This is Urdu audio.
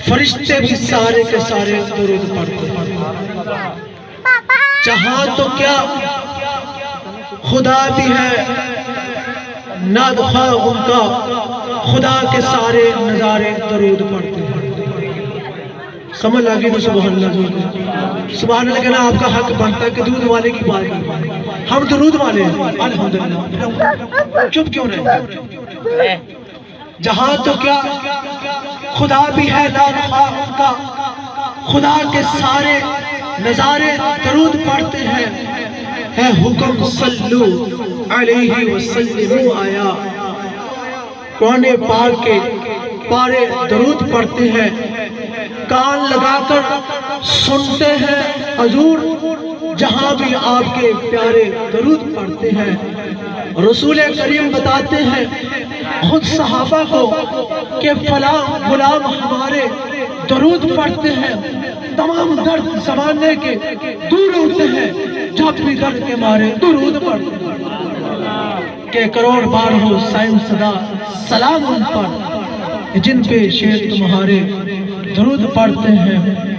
فرشتے بھی سارے کے سارے درود پڑھتے ہیں۔ جہاں تو کیا خدا بھی ہے نادخواہ ان کا، خدا کے سارے نظارے درود پڑھتے ہیں۔ سمجھ لگی تو سبحان اللہ، سبحان اللہ کہنا آپ کا حق بنتا ہے کہ درود والے کی بات کریں۔ ہم درود والے ہیں الحمدللہ، چپ کیوں رہے؟ جہاں تو کیا خدا بھی ہے نادخواہ ان کا، خدا کے سارے نظارے درود پڑھتے ہیں۔ ہے حکم صلو علیہ وسلم آیا، قرآن پاک کے پارے درود پڑھتے ہیں، کان لگا کر سنتے ہیں حضور، جہاں بھی آپ کے پیارے درود پڑھتے ہیں۔ رسول کریم بتاتے ہیں خود صحابہ کو کہ فلاں غلام ہمارے درود پڑھتے ہیں، تمام درد زمانے کے دور ہوتے ہیں، جب بھی درد کے مارے درود پڑھتے ہیں۔ کہ کروڑ بار ہو سائن صدا سلام ان پر، جن پہ شیر تمہارے درود پڑھتے ہیں۔